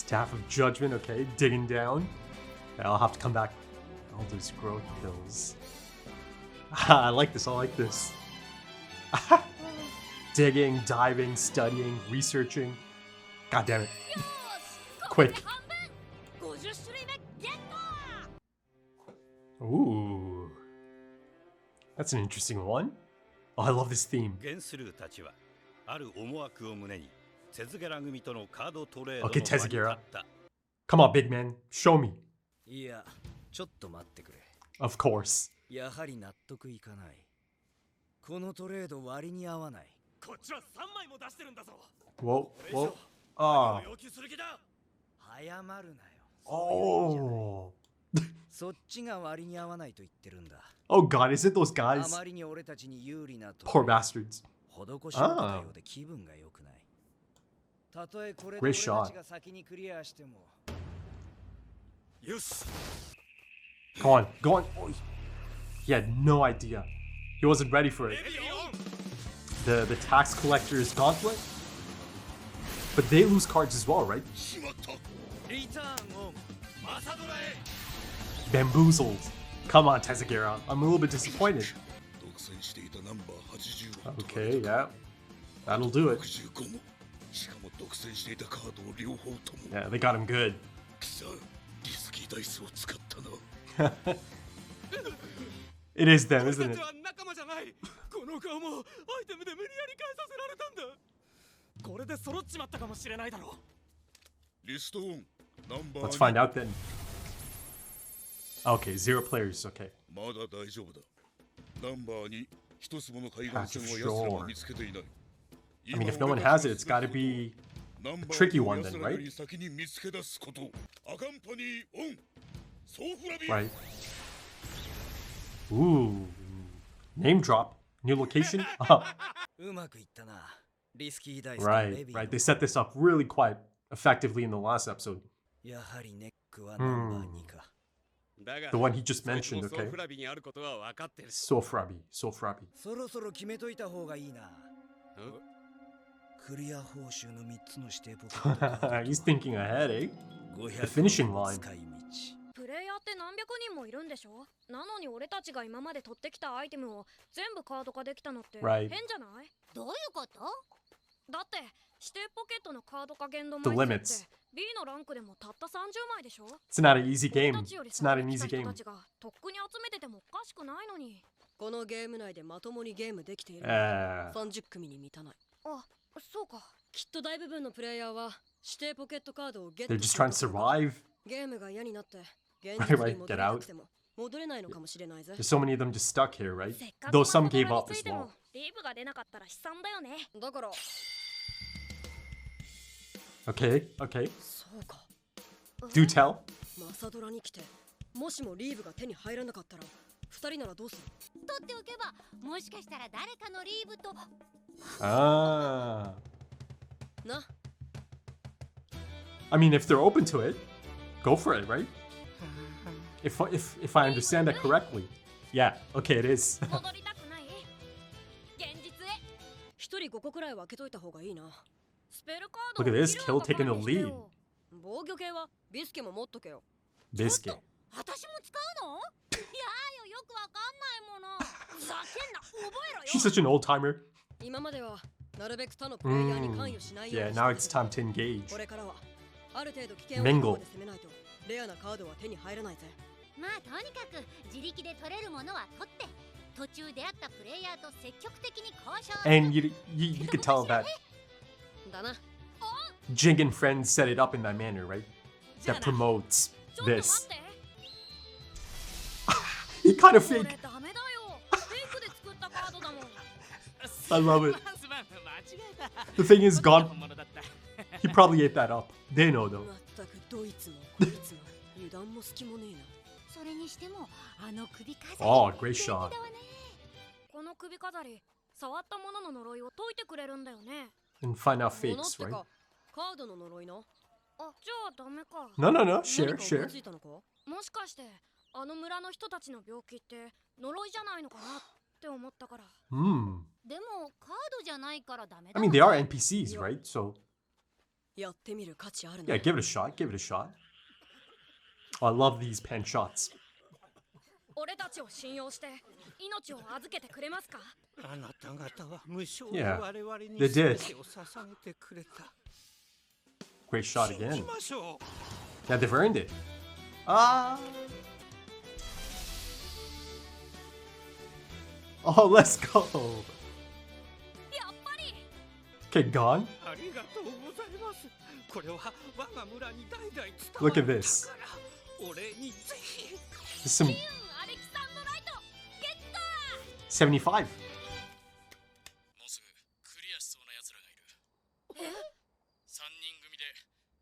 Staff of Judgment, okay, digging down. I'll have to come back. Elder's Growth Pills. I like this, I like this. Digging, diving, studying, researching. God damn it. Quick. Ooh. That's an interesting one. Oh, I love this theme. Okay, Tezugira. Come on, big man. Show me. Of course. Whoa, whoa. Oh. Oh. Oh god, is it those guys? Poor bastards. Ah. Great shot. Go on, go on. Oh, he had no idea. He wasn't ready for it. The tax collector's gauntlet? But they lose cards as well, right? Bamboozled. Come on, Tezugira. I'm a little bit disappointed. Okay, yeah. That'll do it. Yeah, they got him good. It is them, isn't it? Let's find out then. Okay, 0 players, okay. Patch of Shore. I mean, if no one has it, it's gotta be a tricky one then, right? Right. Ooh. Name drop. New location? Right, right. They set this up really quite effectively in the last episode. The one he just mentioned, okay? Sofrabi, Sofrabi. He's thinking ahead, eh? The finishing line. Right. The limits. It's not an easy game. It's not an easy game. They're just trying to survive. Right, get out. There's so many of them just stuck here, right? Though some gave up as well. Okay, okay. Do tell. Ah. I mean, if they're open to it, go for it, right? If I understand that correctly. Yeah, okay, it is. Look at this, Kill taking the lead. Biscuit. She's such an old timer. Yeah, now it's time to engage. Mingle. And you could tell that Jing and friends set it up in that manner, right? That promotes this. He kind of fake. I love it. The thing is, God, he probably ate that up. They know though. Oh, great shot. And find out fakes, right? No, share. I mean, they are NPCs, right? So やってみる価値ある Yeah, な。 give it a shot. Give it a shot. Oh, I love these pen shots. 俺たちを信用して命を預けてくれますか？あなた方は無償で Yeah, 我々に they did. 全てを捧げてくれた。 Great shot 信 again. じましょう。 Yeah, they've earned it. Ah. Oh, let's go. やっぱり Okay, gone. ありがとうございます。これは我が村に代々伝わる Look at this. 宝。お礼にぜひ。 There's some アレキサンドライトゲット。 75. もうすぐクリアしそうな奴らがいる。3人組で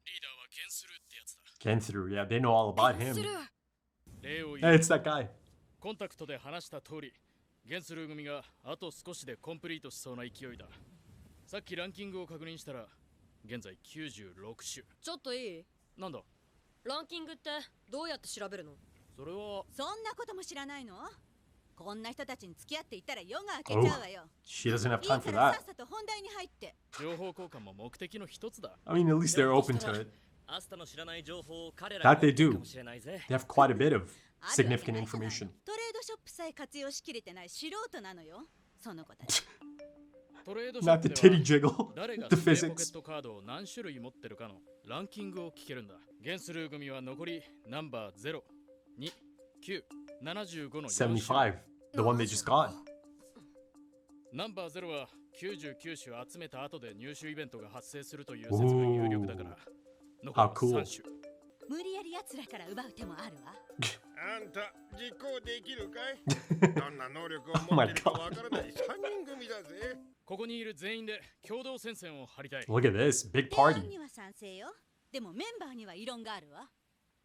リーダーはゲンスルーってやつだ。 Getting through. Yeah, they know all about す him. る。礼を Hey, 言う。 it's that guy. コンタクトで話した通り、ゲンスルー組があと少しでコンプリートしそうな勢いだ。さっきランキングを確認したら、現在96種。ちょっといい？なんだ？ランキングってどうやって調べるの？それはそんなことも知らないの？こんな人たちに付き合っていたら夜が明けちゃうわよ。 She doesn't have いい time か for ら that. さっさと本題に入って。情報交換も目的の一つだ。 I mean, at least they're open to it. アスタの知らない情報を彼ら That が they 持ってる do. かもしれないぜ。 They have quite a bit of あるわけ significant ないじゃない information. トレードショップさえ活用しきれてない素人なのよ。その子たち。トレードショ Not ッ the プ titty で jiggle. は誰が The スペアポケ physics. ットカードを何種類持ってるかのランキングを聞けるんだ。ゲンスルー組は残りナンバー0、2、9、75の4種。 75. The one they just got. ナンバー0は99種集めた後で入手イベントが発生するという説が有力だから。 How cool. 残り3種。無理やり奴らから奪う手もあるわ。あんた実行できるかい？どんな能力を持っているかわからない3人組だぜ。ここにいる全員で共同戦線を張りたい。 Look at this. Big 提案 party. には賛成よ。でもメンバーには異論があるわ。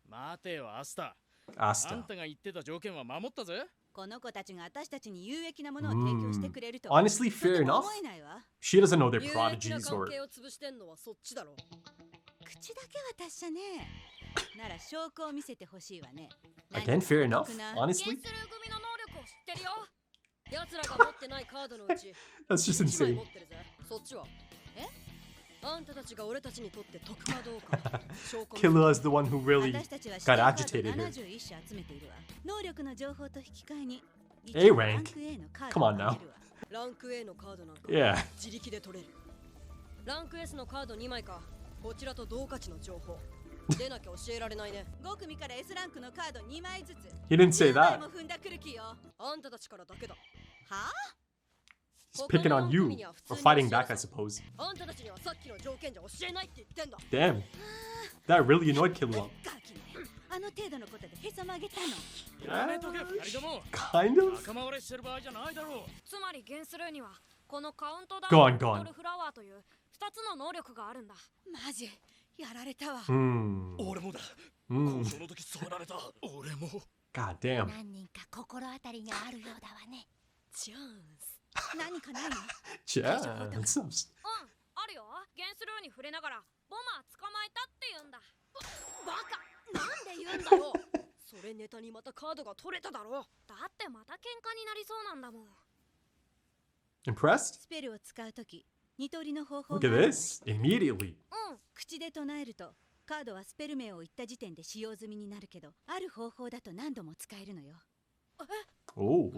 待てよ、アスタ。あん Asta. たが言ってた条件は守ったぜ。この子たちが私たちに有益なものを提供してくれると。 Honestly, とて fair も enough. 思えないわ。 She doesn't know they're 有益な prodigies 関 or. 係を潰してんのはそっちだろ。口だけは達者ね。なら証拠を見せてほしいわね。 Again, fair 何 enough. かお得な ゲン Honestly, スルー組の能力を知ってるよ。奴らが持ってないカードのうち that's just 1枚 insane. 持ってるぜ。そっちは？え？あんたたちが俺たちにとって得かどうか証拠見せ Killa is the one who really 私たちは got agitated here. 71種集めているわ。能力の情報と引き換えに A 一応 rank? ランク A のカード Come を on あ now. げるわ。ランク A のカードなんか Yeah. 自力で取れる。ランク S のカード2枚かこちらと同価値の情報出なきゃ教えられないね。5組から S ランクのカード2枚ずつ。 He didn't say 10枚 that. も踏んだくる気よ。はあんたたちからだけだ。あ？ He's picking on you. Or fighting back, I suppose. あんたたちにはさっきの条件じゃ教えないって言ってんだ。 Damn. That really annoyed Killa. ガキね。あの程度のことでへそ曲げたの。やめとけ、二人とも。 Kind of? 仲間割れしてる場合じゃないだろう。つまりゲンスルーにはこのカウントダ Go ウ on, ン go on. とドルフラワーという2つの能力があるんだ。マジやられたわ。 Hmm. 俺もだ。 Hmm. 交渉の時そうられた。俺も。 God damn. 何人か心当たりがあるようだわね。チャンス。何かないの？ Chance. あるよ。ゲンスルーに触れながらボマー捕まえたって言うんだ。バカなんで言うんだよ。それネタにまたカードが取れただろ。だってまた喧嘩になりそうなんだもん。 Impressed? スペルを使うとき、二通りの方法 Look が at あるの。 this. Immediately. 口で唱えると、カードはスペル名を言った時点で使用済みになるけど、ある方法だと何度も使えるのよ。 Oh.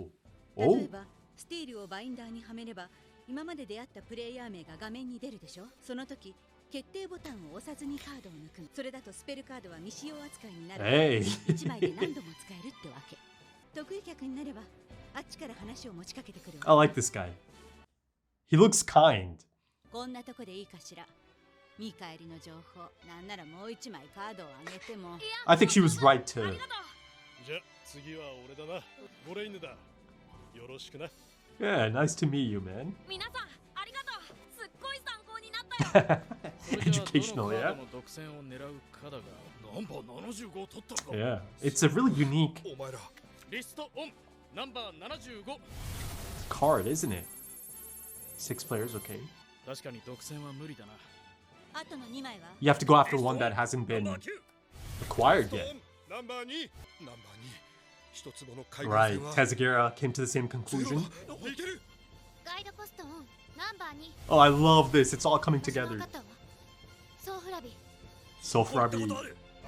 例 Oh. えば、スティールをバインダーにはめれば、今まで出会ったプレイヤー名が画面に出るでしょ。その時、決定ボタンを押さずにカードを抜くの。それだとスペルカードは未使用扱いになる。 Hey. 1枚で何度も使えるってわけ。得意客になれば、あっちから話を持ちかけてくる I わ。 like this guy. He looks kind. こんなとこでいいかしら。見返りの情報、なんならもう1枚カードをあげても。 I think she was right あ to. りがとう。じゃ、次は俺だな。ゴレイヌだ。よろしくな。 Yeah, nice to meet you, man. 皆さんありがとう。すっごい参考になったよ。Educational, それじゃ yeah? あどのカードの独占を狙うかだが、ナンバー75を取ったのか。 Yeah. It's a really unique お前ら。リストオン。ナンバー75。 card, isn't it? 6 players, okay. 確かに独占は無理だな。あとの2枚は You have to go after one that hasn't been acquired yet. ナンバー2。ナンバー2。一つもの海 Right. は Tezugira came to the same ゼロ conclusion. だ。いける。ガイドポストオンナンバー2 Oh, I love this. It's all coming together. そうフラビ Sofrabi.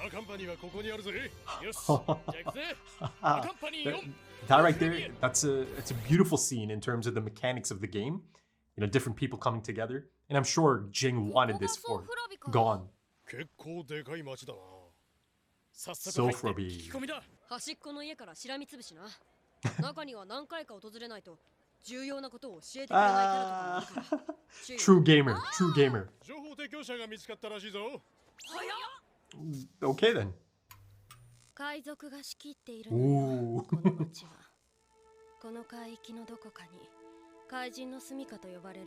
アカンパニーはここにあるぜ。よし、じゃあ行くぜ。アカンパニー That, 4。 that right there, it's a beautiful scene in terms of the mechanics of the game. You know, different people coming together. And I'm sure Jing wanted this for Gone. 結構でかい町だな。早速入って聞き込みだ。端っこの家からしらみつぶしな中には何回か訪れないと重要なことを教えてくれないキャラとかもいるから True gamer, true gamer. 情報提供者が見つかったらしいぞ。 Okay then. 海賊が仕切っているのよ Ooh. この町はこの海域のどこかに海人の住処と呼ばれる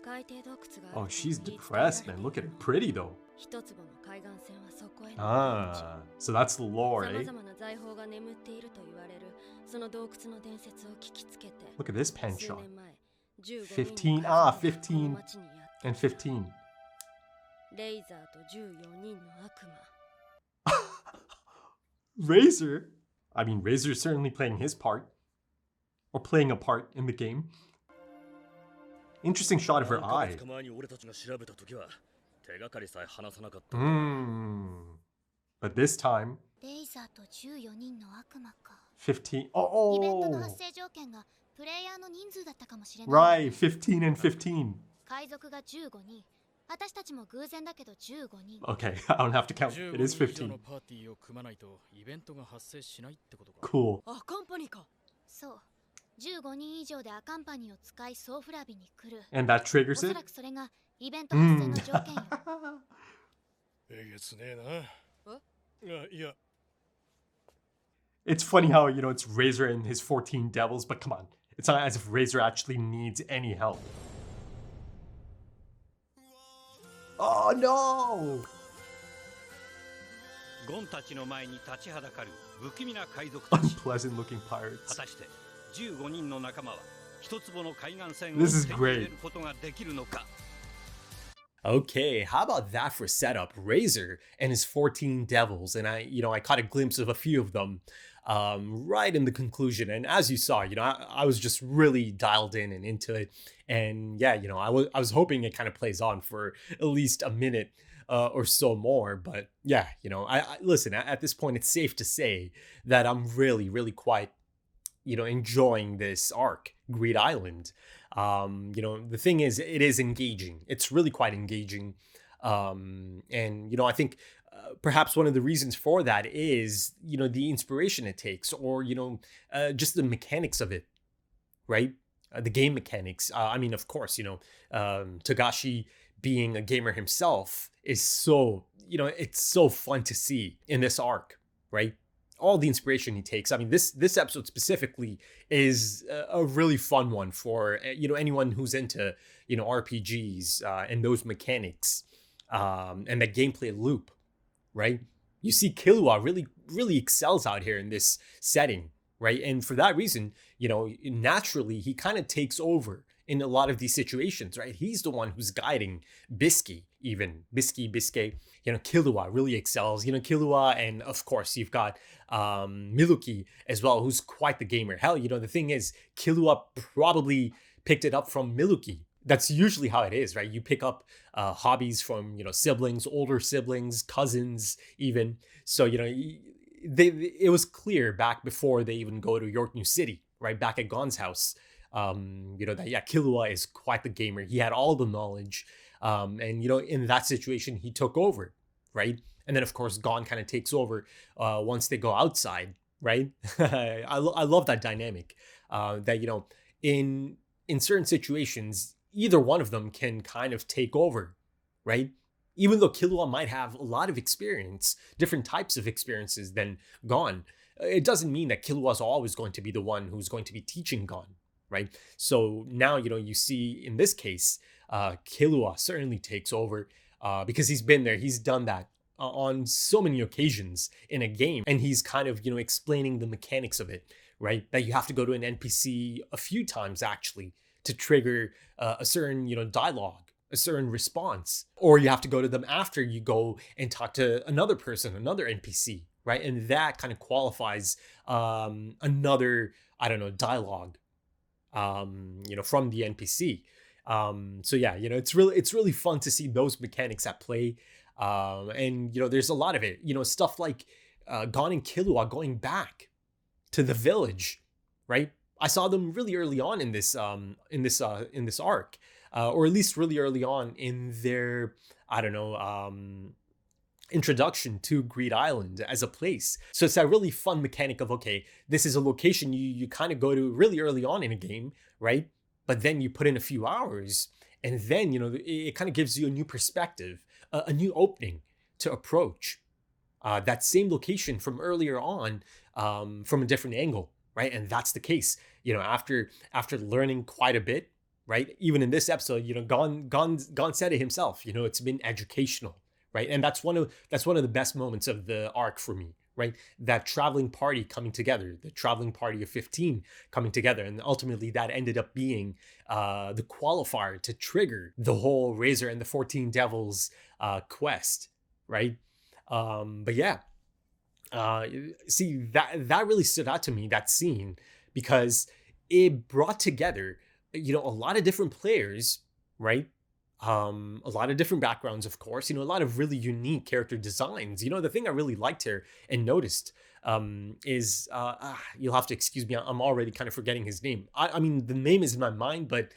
海底洞窟が Oh, she's depressed, man. Look at her. Pretty though. 一坪の海岸線はそこへの Ah, so that's the lore, 様 eh? 々な財宝が眠っていると言われるその洞窟の伝説を聞きつけて Look at this pen 数 shot. 年前15 15, の ah, 海賊がこの 15 町にやって and 15. レイザーと14人の悪魔 Razor? I mean, Razor's certainly playing his part. Or playing a part in the game. Interesting shot of her eye. 前に俺たちが調べた時は手がかりさえ話さなかった。 But this time, レイザーと14人の悪魔か。 15. イベントの Oh! 発生条件がプレイヤーの人数だったかもしれない。 Right, 15 and 15. 海賊が15人。私たちも偶然だけど15人。 Okay, I don't have to count. 15 It is 人以上 15. のパーティーを組まないとイベントが発生しないってことか。 Cool. あカンパニーかそう。15人以上でアカンパニーを使いソーフラビに来る。 And that お triggers そ it? らくそれがイベント発生の条件よ。えげつねえな。いや、 It's funny how, you know, it's Razor and his 14 devils, but come on. It's not as if Razor actually needs any help. Oh no! ゴンたちの前に立ちはだかる不気味な海賊たち。 Unpleasant looking 果 pirates. たして15人の仲間は一坪の海岸線を This is 手に great. 入れることができるのか。 Okay, how about that for setup? Razor and his 14 devils, and I caught a glimpse of a few of them right in the conclusion. And as you saw, I was just really dialed in and into it. And yeah, I was hoping it kind of plays on for at least a minute or so more. But yeah, I listen, at this point, it's safe to say that I'm really, really quite enjoying this arc, Greed Island. The thing is, it is engaging. It's really quite engaging. And I think perhaps one of the reasons for that is, the inspiration it takes or, just the mechanics of it, right? The game mechanics. I mean, of course, Togashi being a gamer himself is so, it's so fun to see in this arc, right? All the inspiration he takes. I mean, this episode specifically is a really fun one for anyone who's into RPGs and those mechanics and the gameplay loop, right? You see, Killua really excels out here in this setting, right? And for that reason, naturally he kind of takes over in a lot of these situations, right? He's the one who's guiding Bisky, Bisky. Killua really excels. Killua, and of course you've got Miluki as well, who's quite the gamer. Hell, the thing is, Killua probably picked it up from Miluki. That's usually how it is, right? You pick up hobbies from siblings, older siblings, cousins, even. So it was clear back before they even go to York New City, right? Back at Gon's house. That Killua is quite the gamer. He had all the knowledge. And in that situation, he took over, right? And then, of course, Gon kind of takes over once they go outside, right? I love that dynamic. That, in certain situations, either one of them can kind of take over, right? Even though Killua might have a lot of experience, different types of experiences than Gon, it doesn't mean that Killua is always going to be the one who's going to be teaching Gon, right? So now, you see in this case, Killua certainly takes over because he's been there. He's done that on so many occasions in a game. And he's kind of, explaining the mechanics of it, right? That you have to go to an NPC a few times actually to trigger a certain, dialogue, a certain response. Or you have to go to them after you go and talk to another person, another NPC, right? And that kind of qualifies another, dialogue, from the NPC. So yeah, it's really fun to see those mechanics at play. And, there's a lot of it, stuff like Gon and Killua going back to the village, right? I saw them really early on in this arc, or at least really early on in their, I don't know, introduction to Greed Island as a place. So it's that really fun mechanic of, okay, this is a location you kind of go to really early on in a game, right? But then you put in a few hours, and then, it kind of gives you a new perspective, a new opening to approach that same location from earlier on, from a different angle, right? And that's the case, after learning quite a bit, right? Even in this episode, Gon said it himself, it's been educational, right? And that's one of the best moments of the arc for me, right? That traveling party coming together, the traveling party of 15 coming together. And ultimately that ended up being the qualifier to trigger the whole Razor and the 14 Devils quest, right? But yeah, see, that really stood out to me, that scene, because it brought together, a lot of different players, right? A lot of different backgrounds, of course, a lot of really unique character designs. The thing I really liked here and noticed is, you'll have to excuse me, I'm already kind of forgetting his name. I mean, the name is in my mind, but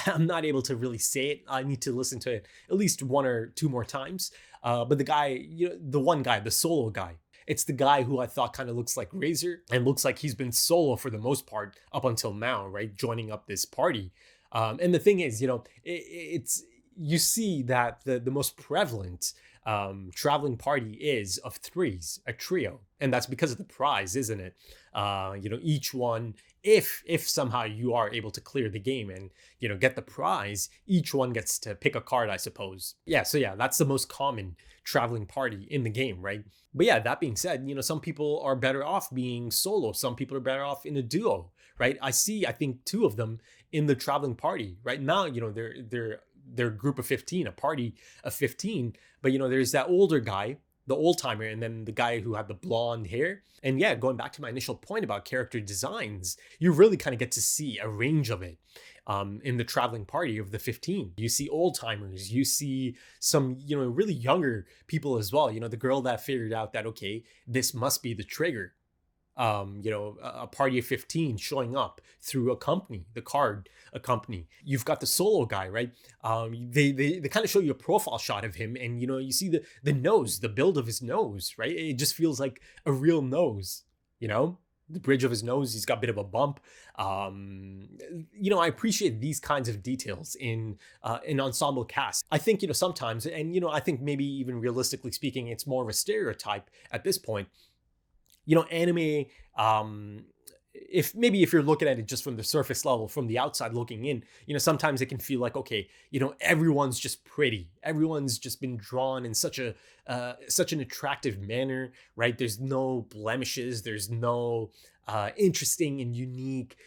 I'm not able to really say it. I need to listen to it at least one or two more times. But the guy, the one guy, the solo guy, it's the guy who I thought kind of looks like Razor and looks like he's been solo for the most part up until now, right? Joining up this party. And the thing is, it's, you see that the most prevalent traveling party is of threes, a trio. And that's because of the prize, isn't it? Each one, if somehow you are able to clear the game and, get the prize, each one gets to pick a card, I suppose. Yeah, so yeah, that's the most common traveling party in the game, right? But yeah, that being said, some people are better off being solo. Some people are better off in a duo, right? I think two of them in the traveling party right now. They're a group of 15, a party of 15. But, there's that older guy, the old timer, and then the guy who had the blonde hair. And yeah, going back to my initial point about character designs, you really kind of get to see a range of it in the traveling party of the 15. You see old timers, you see some, really younger people as well. The girl that figured out that, okay, this must be the trigger. A party of 15 showing up through a company, the card, a company. You've got the solo guy, right? They kind of show you a profile shot of him, and you see the nose, the build of his nose, right? It just feels like a real nose, the bridge of his nose, he's got a bit of a bump. I appreciate these kinds of details in an ensemble cast. I think, sometimes, and I think maybe even realistically speaking, it's more of a stereotype at this point. Anime, if you're looking at it just from the surface level, from the outside looking in, sometimes it can feel like, okay, everyone's just pretty. Everyone's just been drawn in such an attractive manner, right? There's no blemishes. There's no interesting and unique,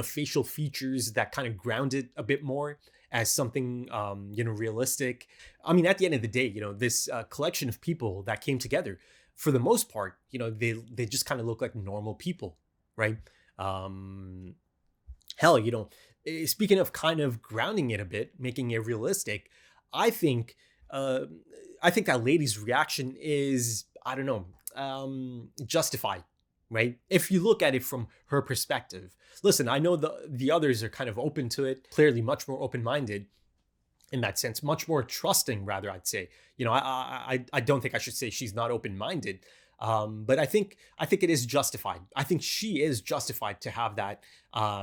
facial features that kind of ground it a bit more as something, realistic. I mean, at the end of the day, this collection of people that came together, for the most part, they just kind of look like normal people, right? Hell, speaking of kind of grounding it a bit, making it realistic, I think that lady's reaction is, I don't know, justified, right? If you look at it from her perspective. Listen, I know the others are kind of open to it, clearly much more open-minded in that sense, much more trusting, rather, I'd say. I don't think I should say she's not open-minded, but I think it is justified. I think she is justified to have that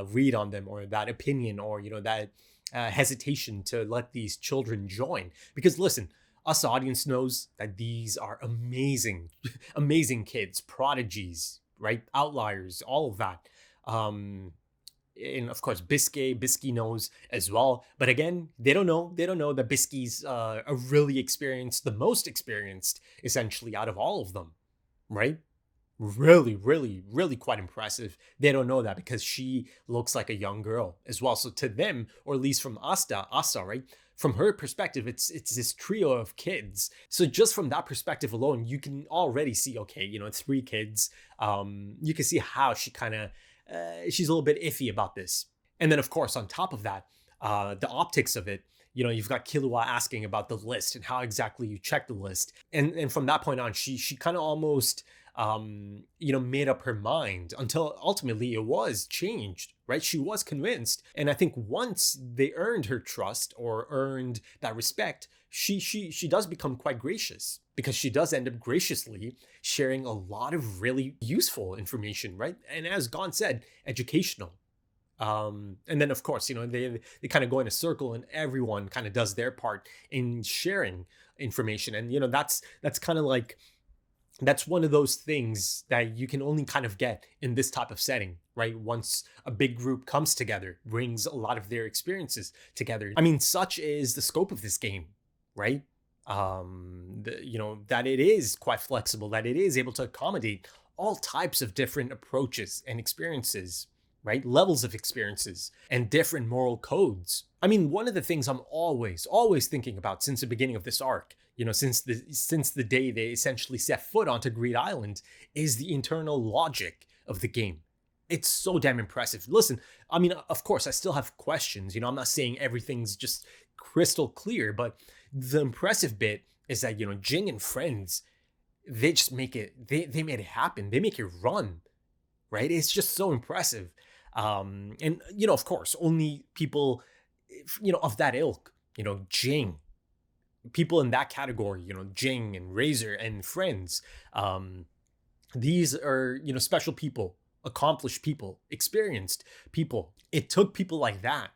read on them, or that opinion, or that hesitation to let these children join. Because listen, us audience knows that these are amazing, amazing kids, prodigies, right? Outliers, all of that. And of course, Bisky knows as well. But again, they don't know that Bisky's a really experienced, the most experienced, essentially, out of all of them, right? Really, really, really quite impressive. They don't know that because she looks like a young girl as well. So to them, or at least from Asa, right? From her perspective, it's this trio of kids. So just from that perspective alone, you can already see, okay, it's 3 kids. You can see how she kind of, she's a little bit iffy about this. And then, of course, on top of that, the optics of it. You know, you've got Killua asking about the list and how exactly you check the list. And from that point on, she kind of almost, made up her mind until ultimately it was changed, right? She was convinced. And I think once they earned her trust or earned that respect, she does become quite gracious, because she does end up graciously sharing a lot of really useful information, right? And as Gon said, educational. And then of course, they kind of go in a circle and everyone kind of does their part in sharing information. And, that's kind of like, that's one of those things that you can only kind of get in this type of setting, right? Once a big group comes together, brings a lot of their experiences together. I mean, such is the scope of this game, right? That it is quite flexible, that it is able to accommodate all types of different approaches and experiences, right? Levels of experiences and different moral codes. I mean, one of the things I'm always thinking about since the beginning of this arc, since the day they essentially set foot onto Greed Island, is the internal logic of the game. It's so damn impressive. Listen, I mean, of course, I still have questions. I'm not saying everything's just crystal clear, but the impressive bit is that, Jing and friends, they just make it, they made it happen. They make it run, right? It's just so impressive. And, of course, only people, of that ilk, Jing, people in that category, Jing and Razor and friends, these are, special people, accomplished people, experienced people. It took people like that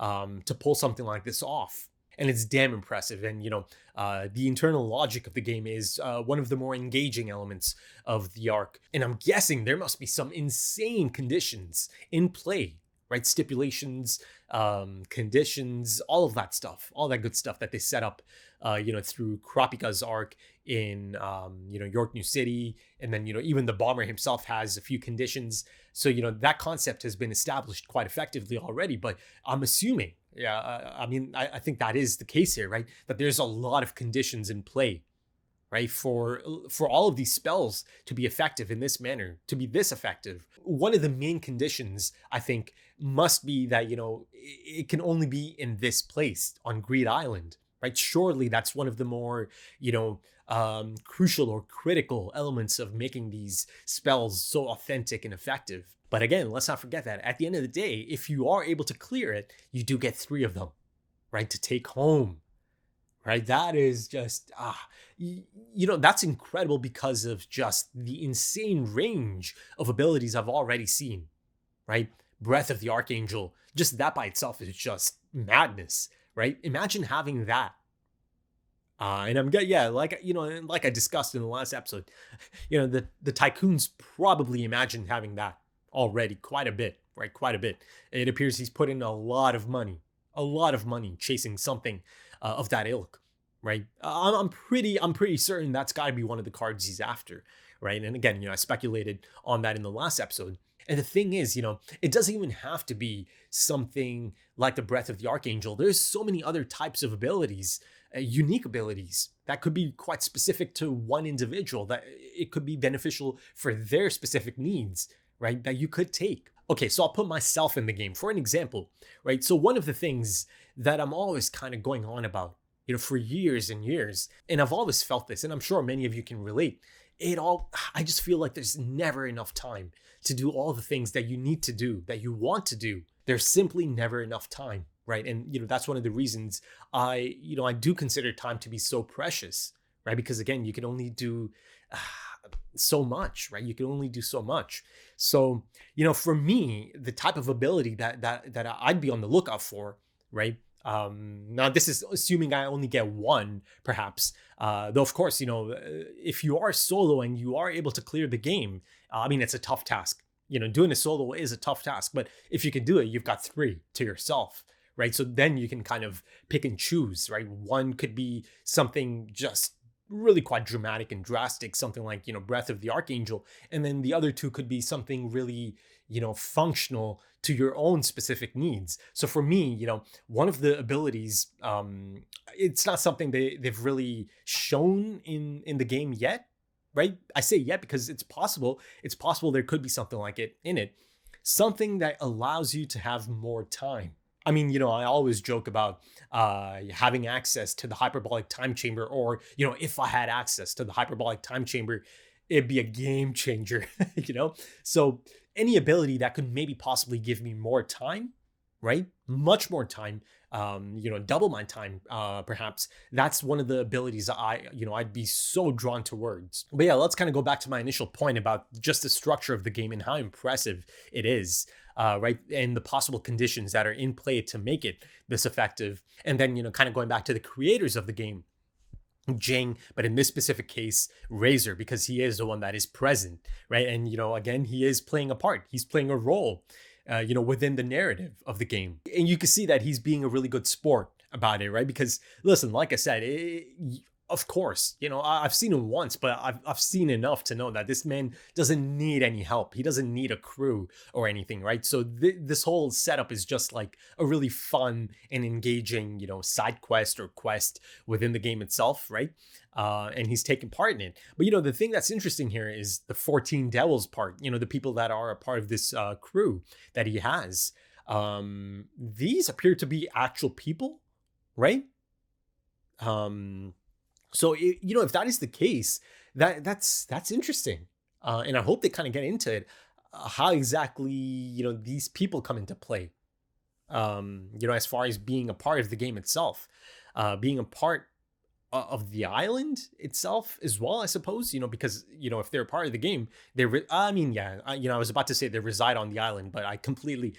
to pull something like this off. And it's damn impressive. And, the internal logic of the game is one of the more engaging elements of the arc. And I'm guessing there must be some insane conditions in play, right? Stipulations, conditions, all of that stuff, all that good stuff that they set up, through Kurapika's arc in, York New City. And then, even the bomber himself has a few conditions. So, that concept has been established quite effectively already. But I'm assuming, I think that is the case here, right? That there's a lot of conditions in play, right? For all of these spells to be effective in this manner, to be this effective. One of the main conditions, I think, must be that, it can only be in this place on Greed Island, right? Surely that's one of the more, crucial or critical elements of making these spells so authentic and effective. But again, let's not forget that at the end of the day, if you are able to clear it, you do get 3 of them, right? To take home, right? That is just, that's incredible because of just the insane range of abilities I've already seen, right? Breath of the Archangel, just that by itself is just madness, right? Imagine having that. And like I discussed in the last episode, the tycoons probably imagined having that already quite a bit, right? Quite a bit. It appears he's put in a lot of money chasing something of that ilk, right? I'm pretty certain that's got to be one of the cards he's after, right? And again, I speculated on that in the last episode. And the thing is, it doesn't even have to be something like the Breath of the Archangel. There's so many other types of abilities, unique abilities that could be quite specific to one individual, that it could be beneficial for their specific needs, right? That you could take. Okay, so I'll put myself in the game for an example, right? So one of the things that I'm always kind of going on about, for years and years, and I've always felt this, and I'm sure many of you can relate, I just feel like there's never enough time to do all the things that you need to do, that you want to do. There's simply never enough time, right? And, that's one of the reasons I do consider time to be so precious, right? Because again, you can only do so much, right? You can only do so much. So, for me, the type of ability that I'd be on the lookout for, right? Now this is assuming I only get one, perhaps. Though of course, if you are solo and you are able to clear the game, it's a tough task. Doing a solo is a tough task, but if you can do it, you've got 3 to yourself, right? So then you can kind of pick and choose, right? One could be something just really quite dramatic and drastic, something like, Breath of the Archangel. And then the other 2 could be something really, functional to your own specific needs. So for me, one of the abilities, it's not something they've really shown in the game yet, right? I say yet because it's possible there could be something like it in it. Something that allows you to have more time. I mean, I always joke about having access to the hyperbolic time chamber, or, if I had access to the hyperbolic time chamber, it'd be a game changer, So any ability that could maybe possibly give me more time, right? Much more time, double my time, perhaps. That's one of the abilities I'd be so drawn towards. But yeah, let's kind of go back to my initial point about just the structure of the game and how impressive it is, right? And the possible conditions that are in play to make it this effective. And then, kind of going back to the creators of the game, Jing, but in this specific case, Razor, because he is the one that is present, right? And, again, he is playing a part. He's playing a role, within the narrative of the game. And you can see that he's being a really good sport about it, right? Because, listen, like I said, of course, I've seen him once, but I've seen enough to know that this man doesn't need any help. He doesn't need a crew or anything, right? So this whole setup is just like a really fun and engaging, side quest or quest within the game itself, right? And he's taking part in it. But, the thing that's interesting here is the 14 Devils part, the people that are a part of this crew that he has. These appear to be actual people, right? So, if that is the case, that's interesting. And I hope they kind of get into it, how exactly, these people come into play, as far as being a part of the game itself, being a part of the island itself as well, I suppose, because, if they're a part of the game, I was about to say they reside on the island, but I completely,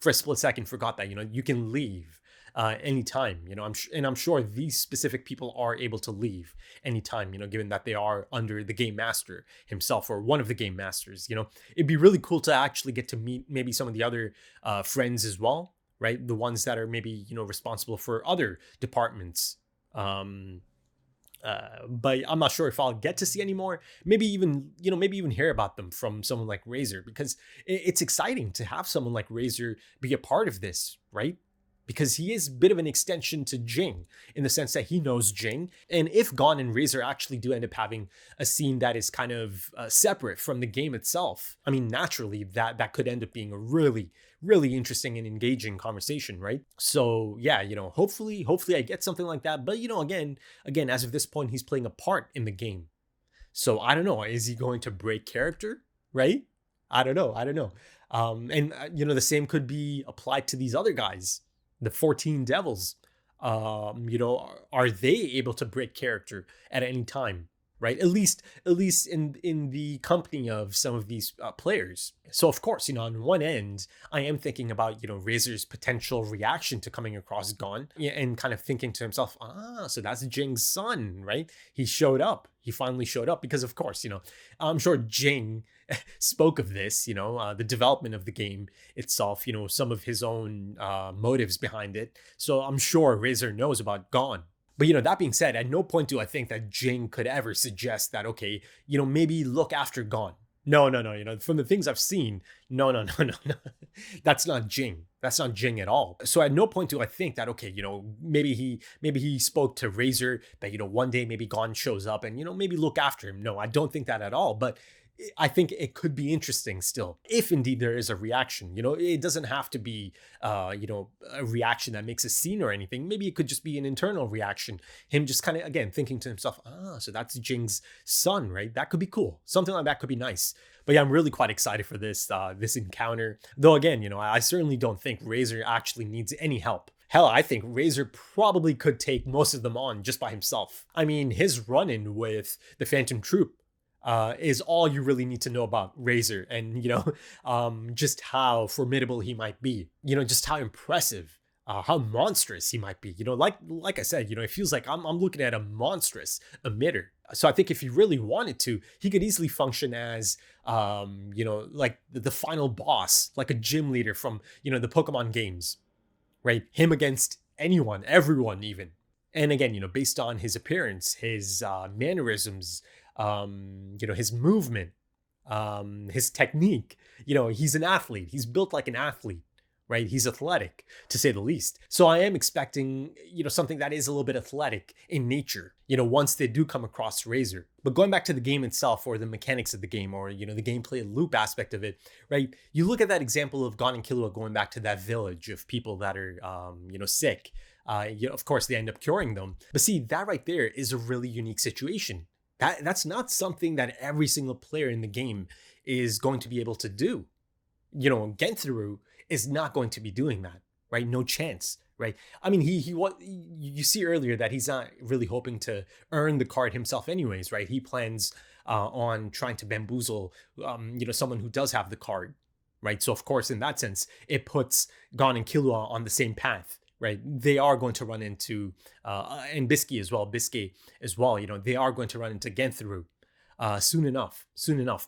for a split second, forgot that, you can leave anytime, I'm sure these specific people are able to leave anytime, given that they are under the game master himself, or one of the game masters. It'd be really cool to actually get to meet maybe some of the other friends as well, right? The ones that are maybe, responsible for other departments. But I'm not sure if I'll get to see any more. Maybe even hear about them from someone like Razor, because it's exciting to have someone like Razor be a part of this, right? Because he is a bit of an extension to Jing in the sense that he knows Jing. And if Gon and Razor actually do end up having a scene that is kind of separate from the game itself, I mean, naturally, that could end up being a really, really interesting and engaging conversation, right? So yeah, hopefully I get something like that. But, again, as of this point, he's playing a part in the game. So I don't know, is he going to break character, right? I don't know. And, the same could be applied to these other guys. The 14 Devils, are they able to break character at any time, right? At least in the company of some of these players. So of course, on one end, I am thinking about, Razor's potential reaction to coming across Gon, and kind of thinking to himself, so that's Jing's son, right? He finally showed up, because of course, I'm sure Jing spoke of this, the development of the game itself, some of his own motives behind it. So I'm sure Razor knows about Gon. But, that being said, at no point do I think that Jing could ever suggest that, okay, maybe look after Gon. No. From the things I've seen, no. That's not Jing. That's not Jing at all. So at no point do I think that, okay, maybe he spoke to Razor that, one day maybe Gon shows up and, maybe look after him. No, I don't think that at all. But I think it could be interesting still, if indeed there is a reaction. It doesn't have to be, a reaction that makes a scene or anything. Maybe it could just be an internal reaction. Him just kind of, again, thinking to himself, so that's Jing's son, right? That could be cool. Something like that could be nice. But yeah, I'm really quite excited for this encounter. Though again, I certainly don't think Razor actually needs any help. Hell, I think Razor probably could take most of them on just by himself. I mean, his run-in with the Phantom Troop is all you really need to know about Razor, and just how formidable he might be, just how impressive, how monstrous he might be. Like I said, it feels like I'm looking at a monstrous emitter. So I think if he really wanted to, he could easily function as like the final boss, like a gym leader from the Pokemon games, right? Him against anyone, everyone even. And again, based on his appearance, his mannerisms, his movement, his technique, he's an athlete. He's built like an athlete, right? He's athletic, to say the least. So I am expecting, something that is a little bit athletic in nature, once they do come across Razor. But going back to the game itself, or the mechanics of the game, or, the gameplay loop aspect of it, right? You look at that example of Gon and Killua going back to that village of people that are, sick. Of course, they end up curing them. But see, that right there is a really unique situation. That's not something that every single player in the game is going to be able to do. Genthuru is not going to be doing that, right? No chance, right? I mean, you see earlier that he's not really hoping to earn the card himself anyways, right? He plans on trying to bamboozle, someone who does have the card, right? So of course, in that sense, it puts Gon and Killua on the same path, right? They are going to run into, and Biscuit as well, they are going to run into Genthuru soon enough.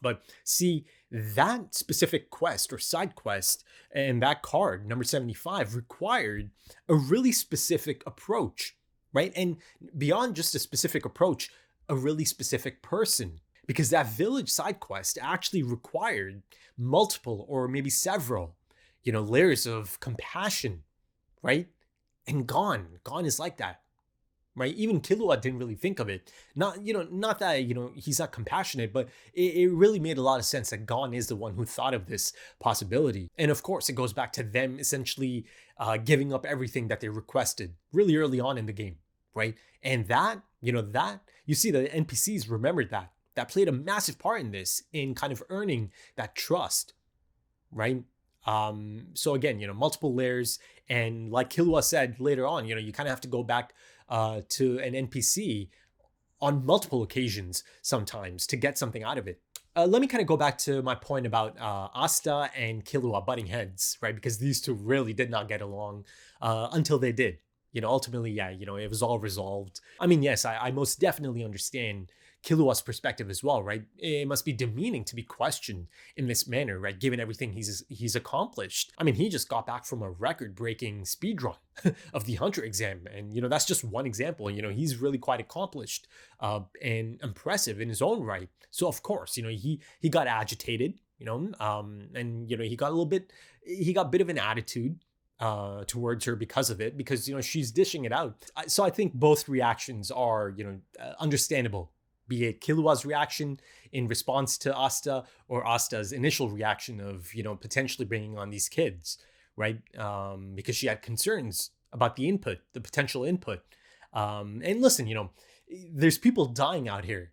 But see, that specific quest or side quest and that card, number 75, required a really specific approach, right? And beyond just a specific approach, a really specific person. Because that village side quest actually required multiple or maybe several, layers of compassion, right? And Gon is like that. Right? Even Killua didn't really think of it. Not that, he's not compassionate, but it really made a lot of sense that Gon is the one who thought of this possibility. And of course, it goes back to them essentially giving up everything that they requested really early on in the game, right? And that you see the NPCs remembered that. That played a massive part in this, in kind of earning that trust, right? So again, multiple layers. And like Killua said later on, you kind of have to go back to an NPC on multiple occasions sometimes to get something out of it. Let me kind of go back to my point about Asta and Killua butting heads, right? Because these two really did not get along until they did. Ultimately, yeah, it was all resolved. I mean, yes, I most definitely understand Killua's perspective as well, right? It must be demeaning to be questioned in this manner, right? Given everything he's accomplished. I mean, he just got back from a record-breaking speedrun of the Hunter exam, and that's just one example. He's really quite accomplished and impressive in his own right. So of course, he got agitated, and he got a bit of an attitude towards her because of it, because she's dishing it out. So I think both reactions are understandable. Be it Killua's reaction in response to Asta, or Asta's initial reaction of, potentially bringing on these kids, right? Because she had concerns about the potential input. And listen, there's people dying out here.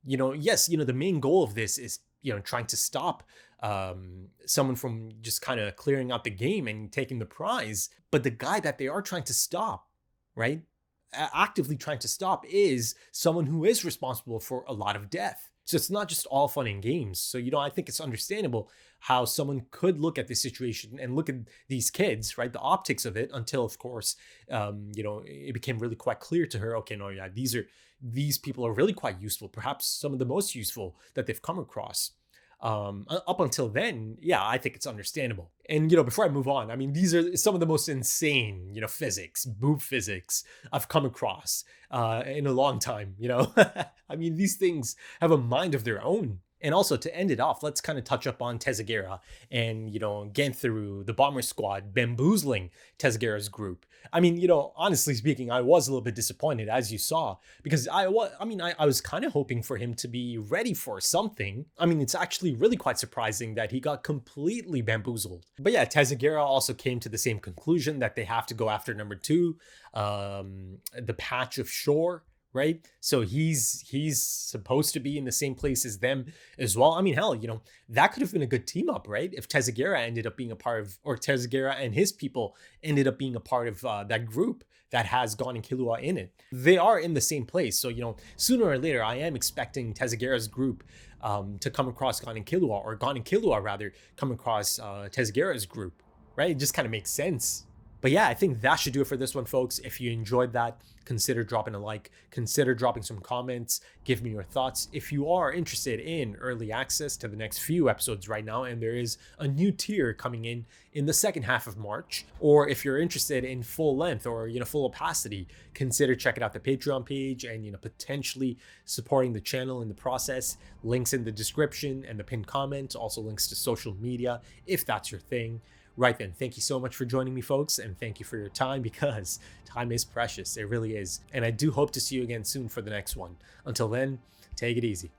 Yes, the main goal of this is, trying to stop someone from just kind of clearing out the game and taking the prize. But the guy that they are trying to stop, right? Actively trying to stop is someone who is responsible for a lot of death. So it's not just all fun and games. So, I think it's understandable how someone could look at this situation and look at these kids, right? The optics of it, until, of course, it became really quite clear to her, okay, no, yeah, these people are really quite useful, perhaps some of the most useful that they've come across. Up until then, yeah, I think it's understandable. And, before I move on, I mean, these are some of the most insane, boob physics I've come across in a long time, I mean, these things have a mind of their own. And also, to end it off, let's kind of touch up on Tezagera and, Genthuru, the Bomber Squad, bamboozling Tezagera's group. I mean, honestly speaking, I was a little bit disappointed, as you saw, because I was kind of hoping for him to be ready for something. I mean, it's actually really quite surprising that he got completely bamboozled. But yeah, Tezagera also came to the same conclusion that they have to go after number 2, the patch of shore. Right? So he's supposed to be in the same place as them as well. I mean, hell, that could have been a good team up, right? If Tezagera ended up being a part of, or Tezagera and his people ended up being a part of that group that has Gon and Killua in it. They are in the same place. So, sooner or later, I am expecting Tezagera's group to come across Gon and Killua, or Gon and Killua rather come across Tezagera's group, right? It just kind of makes sense. But yeah, I think that should do it for this one, folks. If you enjoyed that, consider dropping a like, consider dropping some comments, give me your thoughts. If you are interested in early access to the next few episodes right now, and there is a new tier coming in the second half of March, or if you're interested in full length or, full opacity, consider checking out the Patreon page and, potentially supporting the channel in the process. Links in the description and the pinned comment, also links to social media, if that's your thing. right then. Thank you so much for joining me, folks, and thank you for your time, because time is precious. It really is. And I do hope to see you again soon for the next one. Until then, take it easy.